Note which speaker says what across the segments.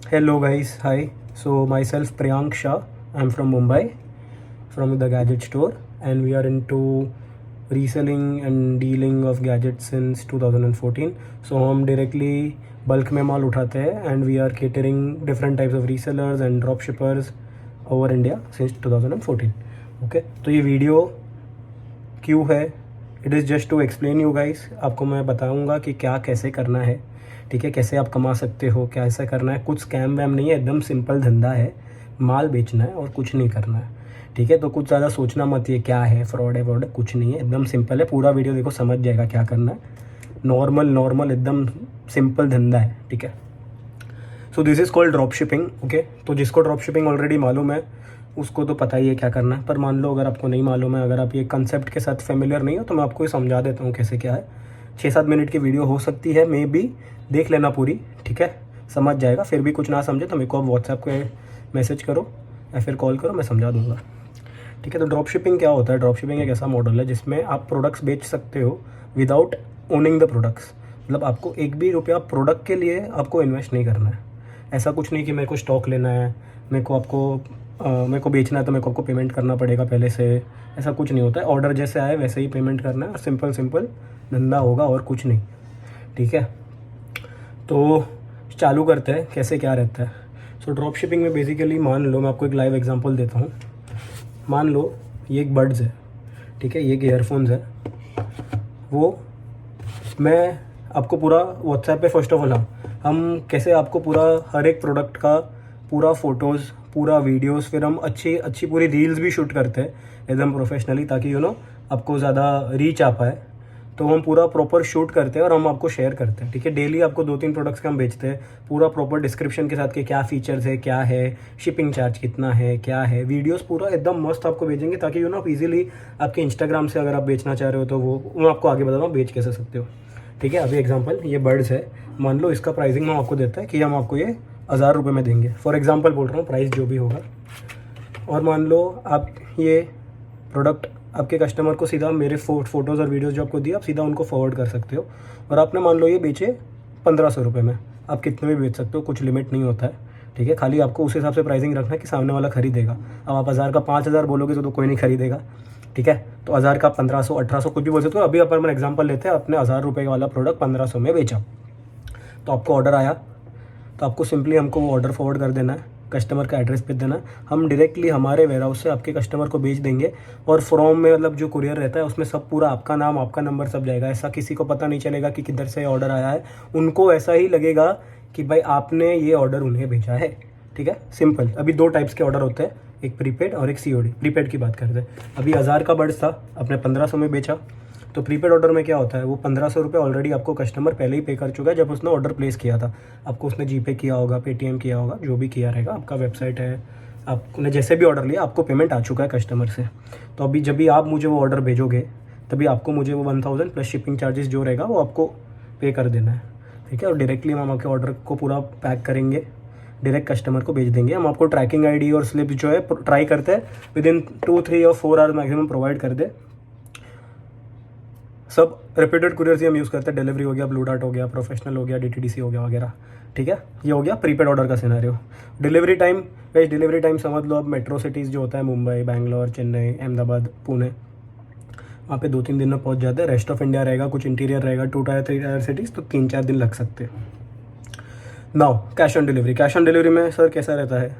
Speaker 1: Hello guys, hi. So myself Priyank Shah. I'm from Mumbai, from the gadget store, and we are into reselling and dealing of gadgets since 2014. So हम directly bulk में माल उठाते हैं and we are catering different types of resellers and drop shippers over India since 2014. Okay, तो ये video क्यों है? It is just to explain you guys. आपको मैं बताऊंगा कि क्या कैसे करना है, ठीक है, कैसे आप कमा सकते हो, क्या ऐसा करना है. कुछ स्कैम वैम नहीं है, एकदम सिंपल धंधा है. माल बेचना है और कुछ नहीं करना है, ठीक है. तो कुछ ज़्यादा सोचना मत ये क्या है, फ्रॉड है फ्रॉड है, कुछ नहीं है, एकदम सिंपल है. पूरा वीडियो देखो, समझ जाएगा क्या करना है. नॉर्मल एकदम सिंपल धंधा है, ठीक है. So this is called drop shipping. Okay, तो जिसको ड्रॉप शिपिंग ऑलरेडी मालूम है उसको तो पता ही है क्या करना है. पर मान लो अगर आपको नहीं मालूम है, अगर आप ये कंसेप्ट के साथ फेमिलियर नहीं हो, तो मैं आपको ये समझा देता हूँ कैसे क्या है. 6-7 मिनट की वीडियो हो सकती है, मे बी. देख लेना पूरी, ठीक है, समझ जाएगा. फिर भी कुछ ना समझे तो मेरे को आप व्हाट्सएप पे मैसेज करो या फिर कॉल करो, मैं समझा दूँगा, ठीक है. तो ड्रॉप शिपिंग क्या होता है? ड्रॉप शिपिंग एक ऐसा मॉडल है जिसमें आप प्रोडक्ट्स बेच सकते हो विदाउट ओनिंग द प्रोडक्ट्स. मतलब आपको एक भी रुपया प्रोडक्ट के लिए आपको इन्वेस्ट नहीं करना है. ऐसा कुछ नहीं कि मेरे को स्टॉक लेना है, मेरे को बेचना है तो मेरे को आपको पेमेंट करना पड़ेगा पहले से. ऐसा कुछ नहीं होता है. ऑर्डर जैसे आए वैसे ही पेमेंट करना है और सिंपल धंधा होगा और कुछ नहीं, ठीक है. तो चालू करते हैं कैसे क्या रहता है. सो ड्रॉप शिपिंग में बेसिकली मान लो, मैं आपको एक लाइव एग्जांपल देता हूँ. मान लो ये एक बड्स है, ठीक है, ये एक ईयरफोन्स है. वो मैं आपको पूरा व्हाट्सएप पे फर्स्ट ऑफ ऑल हम कैसे आपको पूरा हर एक प्रोडक्ट का पूरा फ़ोटोज़, पूरा वीडियोस, फिर हम अच्छी पूरी रील्स भी शूट करते हैं एकदम प्रोफेशनली, ताकि आपको ज़्यादा रीच आ पाए. तो हम पूरा प्रॉपर शूट करते हैं और हम आपको शेयर करते हैं, ठीक है. डेली आपको 2-3 प्रोडक्ट्स के हम बेचते हैं पूरा प्रॉपर डिस्क्रिप्शन के साथ कि क्या फ़ीचर्स है, क्या है, शिपिंग चार्ज कितना है, क्या है. वीडियोस पूरा एकदम मस्त आपको भेजेंगे ताकि आप इजीली आपके इंस्टाग्राम से अगर आप बेचना चाह रहे हो तो वो मैं आपको आगे बताऊँगा बेच कैसे सकते हो, ठीक है. अभी एग्जांपल ये बर्ड्स है. मान लो इसका प्राइसिंग हम आपको देता है कि हम आपको ये 1000 रुपये में देंगे. फॉर एग्जांपल बोल रहा हूँ, प्राइस जो भी होगा. और मान लो आप ये प्रोडक्ट आपके कस्टमर को सीधा मेरे फ़ोटोज़ और वीडियोज़ जो आपको दिए, आप सीधा उनको फॉरवर्ड कर सकते हो. और आपने मान लो ये बेचे 1500 रुपये में. आप कितने भी बेच सकते हो, कुछ लिमिट नहीं होता है, ठीक है. खाली आपको उस हिसाब से प्राइसिंग रखना है कि सामने वाला खरीदेगा. अब आप 1000 का 5000 बोलोगे तो कोई नहीं खरीदेगा, ठीक है. तो 1000 का 1500, 1800 कुछ भी बोल सकते हो. अभी अपन एग्जाम्पल लेते हैं, अपने 1000 रुपये वाला प्रोडक्ट 1500 में बेचा, तो आपको ऑर्डर आया, तो आपको सिंपली हमको वो ऑर्डर फॉरवर्ड कर देना है, कस्टमर का एड्रेस पे देना. हम डायरेक्टली हमारे वेयर हाउस से आपके कस्टमर को भेज देंगे. और फ्रॉम में मतलब जो कुरियर रहता है उसमें सब पूरा आपका नाम, आपका नंबर सब जाएगा. ऐसा किसी को पता नहीं चलेगा कि किधर से ऑर्डर आया है. उनको ऐसा ही लगेगा कि भाई आपने ये ऑर्डर उन्हें भेजा है, ठीक है. सिंपल. अभी 2 टाइप्स के ऑर्डर होते हैं, एक प्रीपेड और एक COD. प्रीपेड की बात करते हैं. अभी 1000 का बर्ड्स था, आपने 1500 में बेचा. तो प्रीपेड ऑर्डर में क्या होता है, वो 1500 रुपये ऑलरेडी आपको कस्टमर पहले ही पे कर चुका है जब उसने ऑर्डर प्लेस किया था. आपको उसने जीपे किया होगा, पेटीएम किया होगा, जो भी किया रहेगा, आपका वेबसाइट है, आपने जैसे भी ऑर्डर लिया आपको पेमेंट आ चुका है कस्टमर से. तो अभी जब भी आप मुझे वो ऑर्डर भेजोगे तभी आपको मुझे वो 1000 प्लस शिपिंग चार्जेस जो रहेगा वो आपको पे कर देना है, ठीक है. और डायरेक्टली हम आपके ऑर्डर को पूरा पैक करेंगे, डायरेक्ट कस्टमर को भेज देंगे. हम आपको ट्रैकिंग ID और स्लिप जो है ट्राई करते हैं विदिन 2-3 और 4 आवर्स मैक्सिमम प्रोवाइड कर दे. सब रेप्यूटेड कुरियर से हम यूज़ करते हैं. डिलीवरी हो गया, ब्लू डार्ट हो गया, प्रोफेशनल हो गया, DTDC हो गया वगैरह, ठीक है. ये हो गया प्रीपेड ऑर्डर का सिनेरियो. डिलीवरी टाइम समझ लो. अब मेट्रो सिटीज़ जो होता है, मुंबई, बैंगलोर, चेन्नई, अहमदाबाद, पुणे, वहाँ पे 2-3 दिन में पहुँच जाते हैं. रेस्ट ऑफ इंडिया रहेगा, कुछ इंटीरियर रहेगा, 2 टायर 3 टायर सिटीज़, तो 3-4 दिन लग सकते हैं. Now cash on delivery. Cash on delivery में सर कैसा रहता है?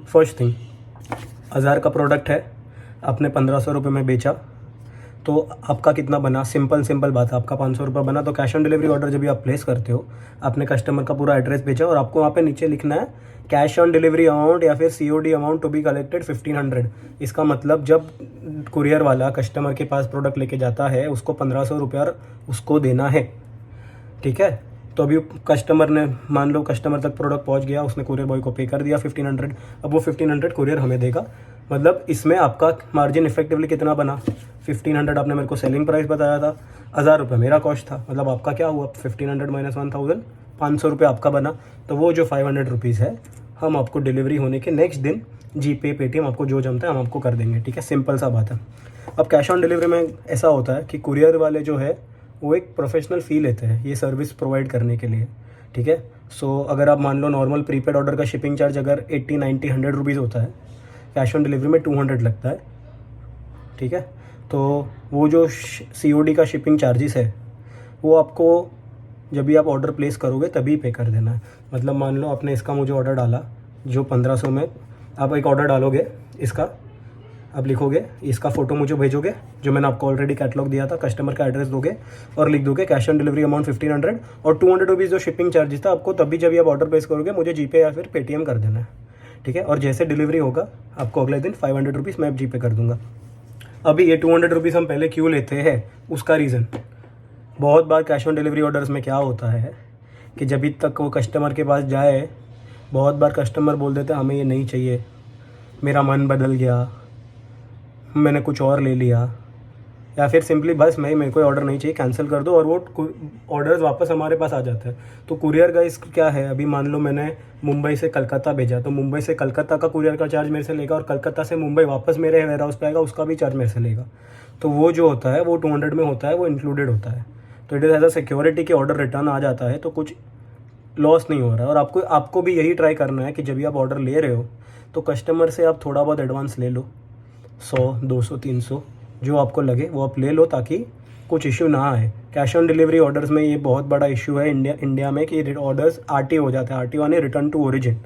Speaker 1: फर्स्ट थिंग, 1000 का प्रोडक्ट है, आपने 1500 रुपये में बेचा, तो आपका कितना बना? सिंपल बात है, आपका 500 रुपये बना. तो कैश ऑन डिलीवरी ऑर्डर जब भी आप प्लेस करते हो, आपने कस्टमर का पूरा एड्रेस भेजा और आपको वहाँ पे नीचे लिखना है कैश ऑन डिलीवरी अमाउंट या फिर COD amount to be collected 1500. इसका मतलब जब कुरियर वाला कस्टमर के पास प्रोडक्ट लेके जाता है उसको 1500 रुपया उसको देना है, ठीक है. तो अभी कस्टमर ने, मान लो कस्टमर तक प्रोडक्ट पहुंच गया, उसने कुरियर बॉय को पे कर दिया 1500. अब वो 1500 कुरियर हमें देगा. मतलब इसमें आपका मार्जिन इफेक्टिवली कितना बना? 1500 आपने मेरे को सेलिंग प्राइस बताया था, 1000 रुपये मेरा कॉस्ट था. मतलब आपका क्या हुआ? 1500 माइनस 1000, 500 रुपये आपका बना. तो वो जो 500 रुपीज़ है हम आपको डिलीवरी होने के नेक्स्ट दिन जीपे, पेटीएम, आपको जो जमता है हम आपको कर देंगे, ठीक है. सिंपल सा बात है. अब कैश ऑन डिलीवरी में ऐसा होता है कि कुरियर वाले जो है वो एक प्रोफेशनल फ़ी लेते हैं ये सर्विस प्रोवाइड करने के लिए, ठीक है. सो अगर आप मान लो नॉर्मल प्रीपेड ऑर्डर का शिपिंग चार्ज अगर 80, 90, 100 रुपीज़ होता है, कैश ऑन डिलीवरी में 200 लगता है, ठीक है। तो वो जो COD का शिपिंग चार्जेस है वो आपको जब भी आप ऑर्डर प्लेस करोगे तभी पे कर देना है। मतलब मान लो आपने इसका मुझे ऑर्डर डाला जो 1500 में, आप एक ऑर्डर डालोगे इसका, आप लिखोगे इसका फ़ोटो मुझे भेजोगे जो मैंने आपको ऑलरेडी कैटलॉग दिया था, कस्टमर का एड्रेस दोगे और लिख दोगे कैश ऑन डिलीवरी अमाउंट 1500 और 200 रुपीज़ जो शिपिंग चार्जेस था आपको तभी जब भी आप ऑर्डर प्लेस करोगे मुझे जीपे या फिर पेटीएम कर देना है, ठीक है। और जैसे डिलीवरी होगा आपको अगले दिन 500 रुपीज़ मैं जीपे कर दूंगा। अभी ये 200 रुपीज़ हम पहले क्यों लेते हैं, उसका रीज़न, बहुत बार कैश ऑन डिलीवरी ऑर्डर्स में क्या होता है कि जब तक वो कस्टमर के पास जाए, बहुत बार कस्टमर बोल देते हैं हमें ये नहीं चाहिए, मेरा मन बदल गया, मैंने कुछ और ले लिया, या फिर सिंपली बस मेरे को ऑर्डर नहीं चाहिए, कैंसिल कर दो, और वो ऑर्डर्स वापस हमारे पास आ जाते हैं। तो कुरियर का इस क्या है, अभी मान लो मैंने मुंबई से कलकत्ता भेजा तो मुंबई से कलकत्ता का कुरियर का चार्ज मेरे से लेगा और कलकत्ता से मुंबई वापस मेरे वेयर हाउस पे आएगा, उसका भी चार्ज मेरे से लेगा। तो वो जो होता है वो 200 में होता है, वो इंक्लूडेड होता है। तो it is as a security कि ऑर्डर रिटर्न आ जाता है तो कुछ लॉस नहीं हो रहा है। और आपको भी यही ट्राई करना है कि जब भी आप ऑर्डर ले रहे हो तो कस्टमर से आप थोड़ा बहुत एडवांस ले लो, 100, 200, 300 जो आपको लगे वो आप ले लो ताकि कुछ इशू ना आए। कैश ऑन डिलीवरी ऑर्डर्स में ये बहुत बड़ा इशू है इंडिया में कि ऑर्डर्स RT हो जाते हैं, RT यानी रिटर्न टू ओरिजिन।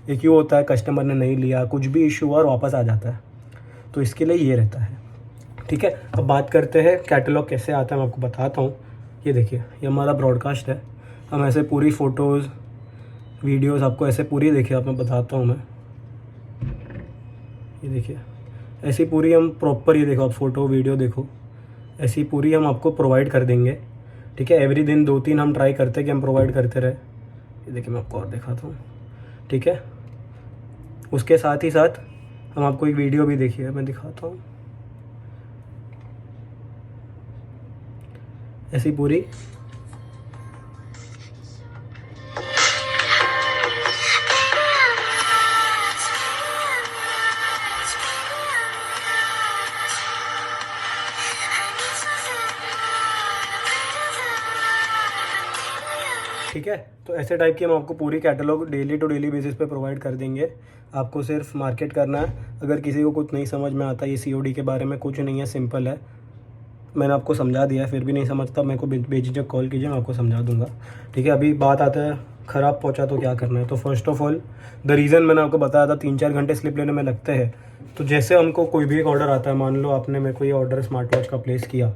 Speaker 1: ये क्यों होता है, कस्टमर ने नहीं लिया, कुछ भी इशू हुआ और वापस आ जाता है, तो इसके लिए ये रहता है, ठीक है। अब बात करते हैं कैटलॉग कैसे आता है, मैं आपको बताता हूँ। ये देखिए, ये हमारा ब्रॉडकास्ट है, हम ऐसे पूरी फ़ोटोज़ वीडियोज़ आपको ऐसे पूरी देखिए, आप मैं बताता हूँ मैं, ये देखिए ऐसी पूरी हम प्रॉपर, ये देखो आप फ़ोटो वीडियो देखो, ऐसी पूरी हम आपको प्रोवाइड कर देंगे, ठीक है। एवरी दिन 2-3 हम ट्राई करते हैं कि हम प्रोवाइड करते रहे। ये देखिए मैं आपको और दिखाता हूँ, ठीक है। उसके साथ ही साथ हम आपको एक वीडियो भी देखिए, मैं दिखाता हूँ, ऐसी पूरी ठीक है। तो ऐसे टाइप की हम आपको पूरी catalogue daily to daily basis पे प्रोवाइड कर देंगे। आपको सिर्फ मार्केट करना है। अगर किसी को कुछ नहीं समझ में आता, ये COD के बारे में कुछ नहीं है, सिंपल है, मैंने आपको समझा दिया है, फिर भी नहीं समझता मेरे को बेझिझक कॉल कीजिए, मैं आपको समझा दूंगा, ठीक है। अभी बात आता है ख़राब पहुंचा तो क्या करना है। तो first of all the reason मैंने आपको बताया था, 3-4 घंटे स्लिप लेने में लगते हैं। तो जैसे हमको कोई भी एक ऑर्डर आता है, मान लो आपने मेरे को ये ऑर्डर स्मार्ट वॉच का प्लेस किया,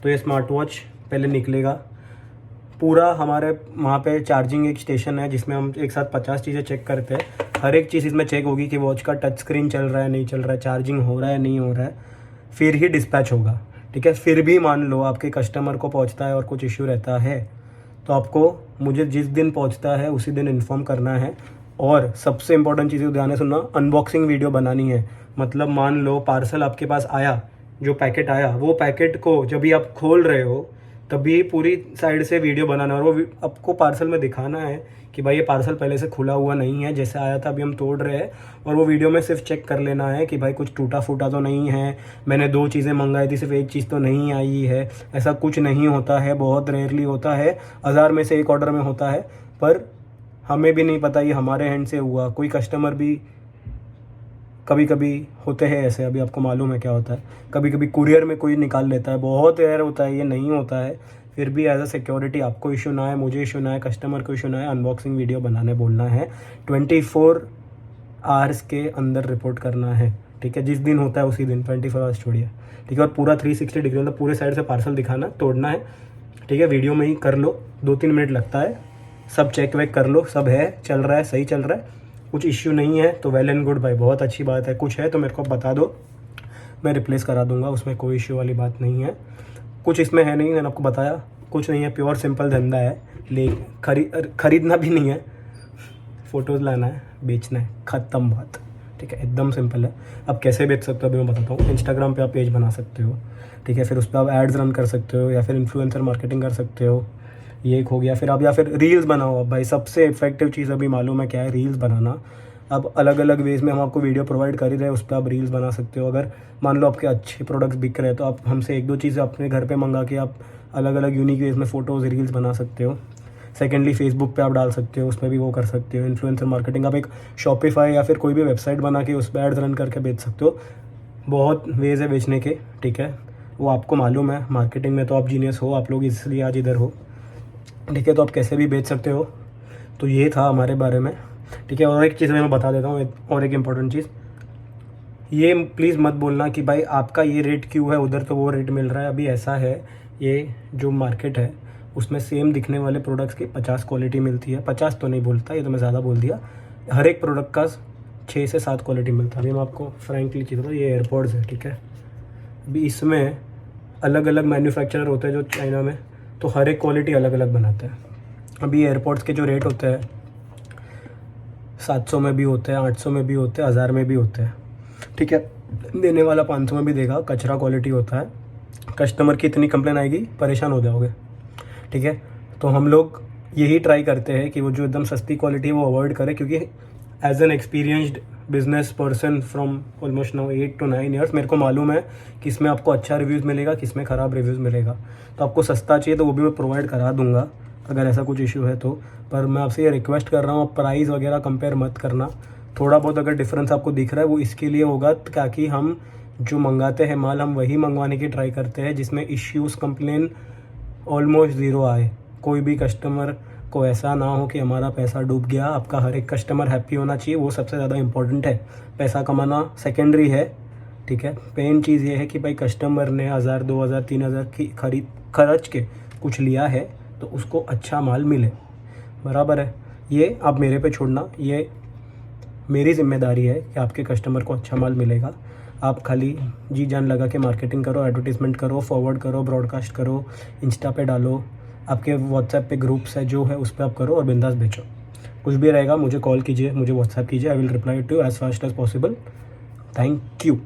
Speaker 1: तो ये स्मार्ट वॉच पहले निकलेगा पूरा, हमारे वहाँ पे चार्जिंग एक स्टेशन है जिसमें हम एक साथ 50 चीज़ें चेक करते हैं। हर एक चीज़ इसमें चेक होगी कि वॉच का टच स्क्रीन चल रहा है नहीं चल रहा है, चार्जिंग हो रहा है नहीं हो रहा है, फिर ही डिस्पैच होगा, ठीक है। फिर भी मान लो आपके कस्टमर को पहुँचता है और कुछ इश्यू रहता है तो आपको मुझे जिस दिन पहुँचता है उसी दिन इन्फॉर्म करना है। और सबसे इंपॉर्टेंट चीज़ ध्यान से सुनना, अनबॉक्सिंग वीडियो बनानी है। मतलब मान लो पार्सल आपके पास आया, जो पैकेट आया, वो पैकेट को जब भी आप खोल रहे हो तभी पूरी साइड से वीडियो बनाना है और वो आपको पार्सल में दिखाना है कि भाई ये पार्सल पहले से खुला हुआ नहीं है, जैसे आया था अभी हम तोड़ रहे हैं। और वो वीडियो में सिर्फ चेक कर लेना है कि भाई कुछ टूटा फूटा तो नहीं है, मैंने 2 चीज़ें मंगाई थी सिर्फ एक चीज़ तो नहीं आई है। ऐसा कुछ नहीं होता है, बहुत रेयरली होता है, 1000 में से एक ऑर्डर में होता है। पर हमें भी नहीं पता ये हमारे हैंड से हुआ, कोई कस्टमर भी कभी कभी होते हैं ऐसे, अभी आपको मालूम है क्या होता है, कभी कभी कुरियर में कोई निकाल लेता है, बहुत रेयर होता है, ये नहीं होता है। फिर भी एज अ सिक्योरिटी आपको इशू ना है, मुझे इशू ना है, कस्टमर को इशू ना है, अनबॉक्सिंग वीडियो बनाने बोलना है, 24 आवर्स के अंदर रिपोर्ट करना है, ठीक है। जिस दिन होता है उसी दिन, 24 आवर्स छोड़िए, ठीक है। और पूरा 360 डिग्री मतलब पूरे साइड से पार्सल दिखाना, तोड़ना है, ठीक है। वीडियो में ही कर लो, 2-3 मिनट लगता है, सब चेक वेक कर लो, सब है, चल रहा है, सही चल रहा है, कुछ इश्यू नहीं है तो वेल एंड गुड भाई, बहुत अच्छी बात है। कुछ है तो मेरे को बता दो, मैं रिप्लेस करा दूंगा, उसमें कोई इश्यू वाली बात नहीं है। कुछ इसमें है नहीं, मैंने आपको बताया, कुछ नहीं है, प्योर सिंपल धंधा है। ले खरीदना भी नहीं है, फ़ोटोज़ लाना है, बेचना है, ख़त्म बात, ठीक है। एकदम सिंपल है। अब कैसे बेच सकते हो अभी मैं बताता हूँ। इंस्टाग्राम पे आप पेज बना सकते हो, ठीक है, फिर उस पर आप एड्स रन कर सकते हो या फिर इन्फ्लुएंसर मार्केटिंग कर सकते हो, ये एक हो गया। फिर आप या फिर रील्स बनाओ। अब भाई सबसे इफेक्टिव चीज़ अभी मालूम है क्या है, रील्स बनाना। अब अलग अलग वेज़ में हम आपको वीडियो प्रोवाइड कर ही रहे हैं, उस पर आप रील्स बना सकते हो। अगर मान लो आपके अच्छे प्रोडक्ट्स बिक रहे हैं तो आप हमसे 1-2 चीज़ें अपने घर पे मंगा के आप अलग अलग यूनिक वेज़ में फ़ोटोज़ रील्स बना सकते हो। सेकेंडली फेसबुक पे आप डाल सकते हो, उसमें भी वो कर सकते हो इन्फ्लुएंसर मार्केटिंग। आप एक शॉपिफाई या फिर कोई भी वेबसाइट बना के उस पर एड्स रन करके बेच सकते हो। बहुत वेज है बेचने के, ठीक है, वो आपको मालूम है। मार्केटिंग में तो आप जीनियस हो, आप लोग इसलिए आज इधर हो, ठीक है। तो आप कैसे भी बेच सकते हो। तो ये था हमारे बारे में, ठीक है। और एक चीज़ मैं बता देता हूँ, और एक इम्पॉर्टेंट चीज़, ये प्लीज़ मत बोलना कि भाई आपका ये रेट क्यों है, उधर तो वो रेट मिल रहा है। अभी ऐसा है, ये जो मार्केट है उसमें सेम दिखने वाले प्रोडक्ट्स की 50 क्वालिटी मिलती है। 50 तो नहीं बोलता, ये तो मैं ज़्यादा बोल दिया। हर एक प्रोडक्ट का 6 से 7 क्वालिटी मिलता है। अभी मैं आपको फ्रैंकली चीज़ बताऊँ, ये एयरपोर्ट्स है, ठीक है। अभी इसमें अलग अलग मैन्युफैक्चरर होते हैं जो चाइना में, तो हर एक क्वालिटी अलग अलग बनाते हैं। अभी एयरपोर्ट्स के जो रेट होते हैं 700 में भी होते हैं, 800 में भी होते हैं, 1000 में भी होते हैं, ठीक है। देने वाला 500 में भी देगा। कचरा क्वालिटी होता है, कस्टमर की इतनी कंप्लेन आएगी परेशान हो जाओगे, ठीक है। तो हम लोग यही ट्राई करते हैं कि वो जो एकदम सस्ती क्वालिटी है वो अवॉइड करें, क्योंकि as an experienced business person from almost now 8 to 9 years मेरे को मालूम है कि इसमें आपको अच्छा रिव्यूज़ मिलेगा, किस में ख़राब रिव्यूज़ मिलेगा। तो आपको सस्ता चाहिए तो वो भी मैं प्रोवाइड करा दूंगा अगर ऐसा कुछ इशू है तो। पर मैं आपसे ये रिक्वेस्ट कर रहा हूँ, आप प्राइस वगैरह कंपेयर मत करना। थोड़ा बहुत अगर डिफरेंस आपको दिख रहा है वो इसके लिए होगा ताकि हम जो मंगाते हैं माल, हम वही मंगवाने की ट्राई करते हैं जिसमें इश्यूज़ कंप्लेन ऑलमोस्ट ज़ीरो आए। कोई भी कस्टमर को ऐसा ना हो कि हमारा पैसा डूब गया। आपका हर एक कस्टमर हैप्पी होना चाहिए, वो सबसे ज़्यादा इंपॉर्टेंट है। पैसा कमाना सेकेंडरी है, ठीक है। मेन चीज़ ये है कि भाई कस्टमर ने 1000, 2000, 3000 की खर्च के कुछ लिया है तो उसको अच्छा माल मिले, बराबर है। ये आप मेरे पे छोड़ना, ये मेरी जिम्मेदारी है कि आपके कस्टमर को अच्छा माल मिलेगा। आप खाली जी जान लगा के मार्केटिंग करो, एडवर्टीजमेंट करो, फॉरवर्ड करो, ब्रॉडकास्ट करो, इंस्टा पे डालो, आपके व्हाट्सएप पे ग्रुप्स है जो है उस पर आप करो और बिंदास बेचो। कुछ भी रहेगा मुझे कॉल कीजिए, मुझे व्हाट्सएप कीजिए, I will reply to as fast as possible. Thank you.